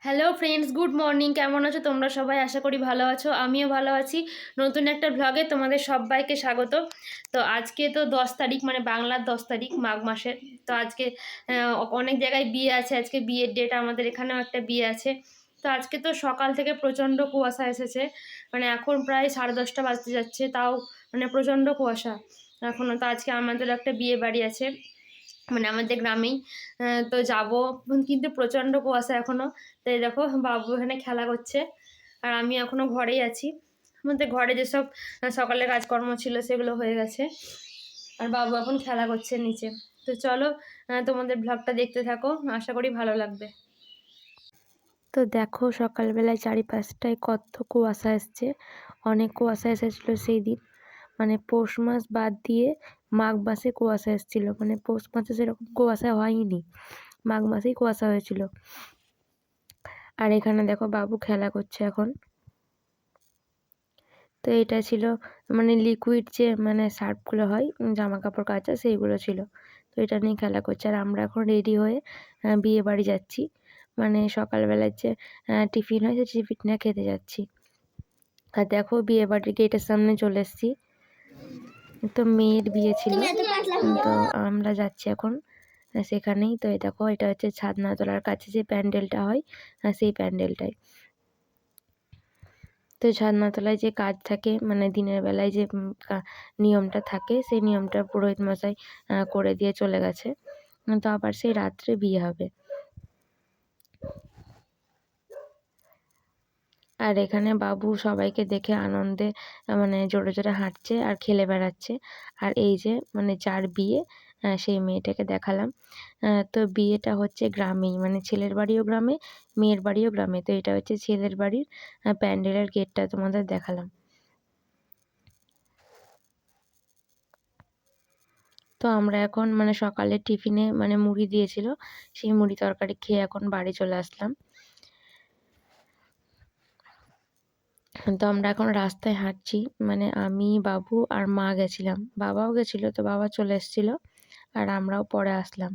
Hello friends, good morning. কেমন আছো তোমরা সবাই? আশা করি ভালো আছো, আমিও ভালো আছি। নতুন একটা ভ্লগে তোমাদের সবাইকে স্বাগত। তো আজকে তো 10 তারিখ, মানে বাংলার 10 তারিখ মাঘ মাসের। তো আজকে অনেক জায়গায় বিয়ে আছে, আজকে বিয়ের ডেট। আমাদের এখানেও একটা বিয়ে আছে। তো আজকে তো সকাল থেকে প্রচণ্ড কুয়াশা এসেছে, মানে এখন প্রায় 10:30 বাজতে যাচ্ছে, তাও মানে প্রচণ্ড কুয়াশা এখনও। তো আজকে আমাদের একটা বিয়ে বাড়ি আছে, মানে আমাদের গ্রামেই। তো যাব, কিন্তু প্রচণ্ড কুয়াশা এখনও। তো এই দেখো বাবু এখানে খেলা করছে, আর আমি এখনও ঘরেই আছি। আমাদের ঘরে যেসব সকালে কাজকর্ম ছিল সেগুলো হয়ে গেছে, আর বাবু এখন খেলা করছে নিচে। তো চলো, তোমাদের ব্লগটা দেখতে থাকো, আশা করি ভালো লাগবে। তো দেখো সকালবেলায় চারিপাশটায় কত কুয়াশা এসছে। অনেক কুয়াশা এসেছিলো সেই দিন, মানে পৌষ মাস বাদ দিয়ে মাঘ মাসে কুয়াশা এসেছিল। মানে পৌষ মাসে সেরকম কুয়াশা হয়নি, মাঘ মাসেই কুয়াশা হয়েছিল। আর এখানে দেখো বাবু খেলা করছে এখন। তো এটা ছিল মানে লিকুইড যে মানে সার্ফগুলো হয় জামা কাপড় কাচা, সেইগুলো ছিল। তো এটা নিয়ে খেলা করছে। আর আমরা এখন রেডি হয়ে বিয়ে বাড়ি যাচ্ছি, মানে সকালবেলার যে টিফিন হয় সেই টিফিনটা খেতে যাচ্ছি। আর দেখো বিয়ে বাড়ির গেটের সামনে চলে এসেছি। তো মেয়ের বিয়ে ছিল, তো আমরা যাচ্ছি এখন সেখানেই। তো এই দেখো এটা হচ্ছে ছাদনাতলার কাছে যে প্যান্ডেলটা হয়, সেই প্যান্ডেলটাই। তো ছাদনাতলায় যে কাজ থাকে, মানে দিনের বেলায় যে নিয়মটা থাকে, সেই নিয়মটা পুরোহিত মশাই করে দিয়ে চলে গেছে। তো আবার সেই রাত্রে বিয়ে হবে। আর এখানে বাবু সবাইকে দেখে আনন্দে মানে জোরে জোরে হাঁটছে আর খেলে বেড়াচ্ছে। আর এই যে মানে যার বিয়ে, সেই মেয়েটাকে দেখালাম। তো বিয়েটা হচ্ছে গ্রামেই, মানে ছেলের বাড়িও গ্রামে, মেয়ের বাড়িও গ্রামে। তো এটা হচ্ছে ছেলের বাড়ির প্যান্ডেলের গেটটা তোমাদের দেখালাম। তো আমরা এখন মানে সকালের টিফিনে মানে মুড়ি দিয়েছিল, সেই মুড়ি তরকারি খেয়ে এখন বাড়ি চলে আসলাম। তো আমরা এখন রাস্তায় হাঁটছি, মানে আমি, বাবু আর মা গেছিলাম, বাবাও গেছিলো, তো বাবা চলে এসেছিলো আর আমরাও পরে আসলাম।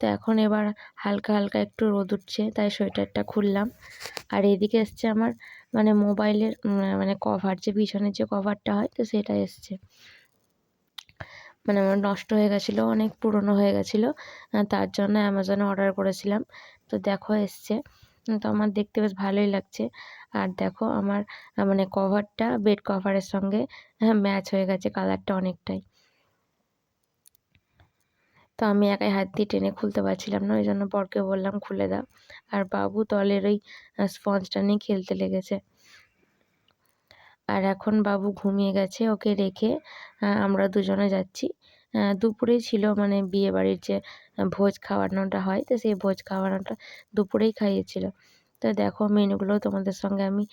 তো এখন এবার হালকা হালকা একটু রোদ উঠছে, তাই সোয়েটারটা খুললাম। আর এদিকে এসছে আমার মানে মোবাইলের মানে কভার, যে পিছনের যে কভারটা হয়, তো সেটা এসছে। মানে আমার নষ্ট হয়ে গেছিলো, অনেক পুরনো হয়ে গেছিলো, তার জন্য অ্যামাজনে অর্ডার করেছিলাম। তো দেখো এসছে। তো আমার দেখতে বেশ ভালোই লাগছে। আর দেখো আমার মানে কভারটা বেড কভারের সঙ্গে ম্যাচ হয়ে গেছে কালারটা অনেকটাই। তো আমি একাই হাত দিয়ে টেনে খুলতে পারছিলাম না, ওই জন্য বরকে বললাম খুলে দাও। আর বাবু তলের ওই স্পঞ্জটা নিয়ে খেলতে লেগেছে। আর এখন বাবু ঘুমিয়ে গেছে, ওকে রেখে আমরা দুজনে যাচ্ছি। দুপুরেই ছিল মানে বিয়ে বাড়ির যে ভোজ খাওয়ানোটা হয়, তো সেই ভোজ খাওয়ানোটা দুপুরেই খাইয়েছিল। তো দেখো মেনুগুলো তোমাদের সঙ্গে আমি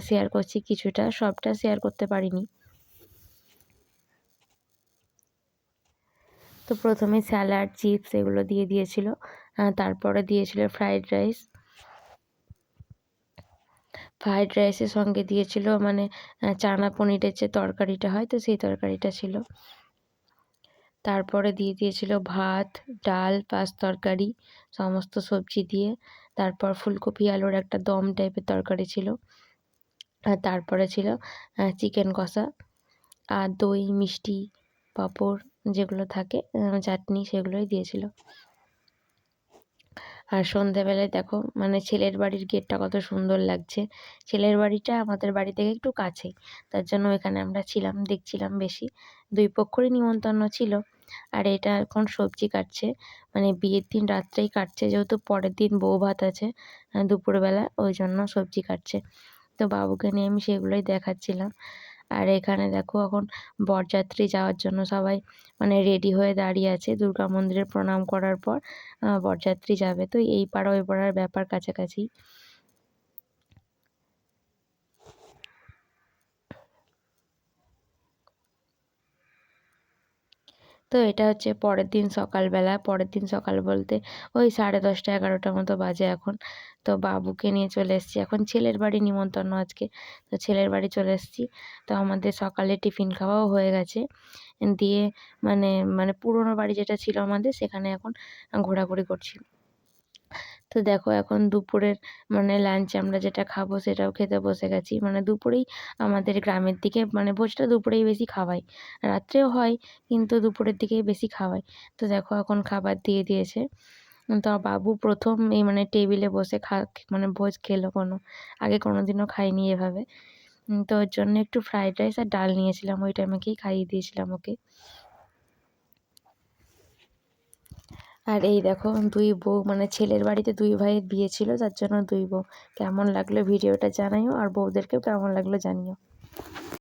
শেয়ার করছি, কিছুটা, সবটা শেয়ার করতে পারিনি। তো প্রথমে স্যালাড, চিপস এগুলো দিয়ে দিয়েছিল, তারপরে দিয়েছিল ফ্রাইড রাইস। ফ্রাইড রাইসের সঙ্গে দিয়েছিল মানে চানা পনিরের যে তরকারিটা হয়, তো সেই তরকারিটা ছিল। তারপরে দিয়ে দিয়েছিল ভাত, ডাল, পাঁচ তরকারি, সমস্ত সবজি দিয়ে। তারপর ফুলকপি আলুর একটা দম টাইপের তরকারি ছিল। আর তারপরে ছিল চিকেন কষা, আর দই, মিষ্টি, পাঁপড় যেগুলো থাকে, চাটনি, সেগুলোই দিয়েছিল। আর সন্ধেবেলায় দেখো মানে ছেলের বাড়ির গেটটা কত সুন্দর লাগছে। ছেলের বাড়িটা আমাদের বাড়ি থেকে একটু কাছেই, তার জন্য এখানে আমরা ছিলাম, দেখছিলাম বেশি। দুই পক্ষরই নিমন্ত্রণ ছিল। আর এটা এখন সবজি কাটছে, মানে বিয়ের দিন রাত্রেই কাটছে, যেহেতু পরের দিন বউ ভাত আছে দুপুরবেলা, ওই জন্য সবজি কাটছে। তো বাবুকে নিয়ে আমি সেগুলোই দেখাচ্ছিলাম। আর এখানে দেখো এখন বরযাত্রী যাওয়ার জন্য সবাই মানে রেডি হয়ে দাঁড়িয়ে আছে। দুর্গা মন্দিরে প্রণাম করার পর বরযাত্রী যাবে, তো এই পাড়া ওই পাড়ার ব্যাপার কাছাকাছি। তো এটা হচ্ছে পরের দিন সকালবেলা, পরের দিন সকাল বলতে ওই 10:30 11টার মতো বাজে এখন। তো বাবুকে নিয়ে চলে এসেছি, এখন ছেলের বাড়ি নিমন্ত্রণ আজকে, তো ছেলের বাড়ি চলে এসেছি। তো আমাদের সকালে টিফিন খাওয়াও হয়ে গেছে, দিয়ে মানে মানে পুরোনো বাড়ি যেটা ছিল আমাদের, সেখানে এখন ঘোরাঘুরি করছি। তো দেখো এখন দুপুরের মানে লাঞ্চে আমরা যেটা খাবো সেটাও খেতে বসে গেছি। মানে দুপুরেই আমাদের গ্রামের দিকে মানে ভোজটা দুপুরেই বেশি খাওয়ায়। রাত্রেও হয় কিন্তু দুপুরের দিকেই বেশি খাওয়ায়। তো দেখো এখন খাবার দিয়ে দিয়েছে। তো বাবু ১ম এই মানে টেবিলে বসে মানে ভোজ খেলো আগে কোনোদিনও খায়নি এভাবে। তো ওর জন্য একটু ফ্রাইড রাইস আর ডাল নিয়েছিলাম, ওইটা মেখেই খাইয়ে দিয়েছিলাম ওকে। আর এই দেখো ২ বউ মানে ছেলের বাড়িতে ২ ভাইয়ের বিয়ে ছিল, তার জন্য ২ বউ। কেমন লাগলো ভিডিওটা জানাইও, আর বউদেরকেও কেমন লাগলো জানিও।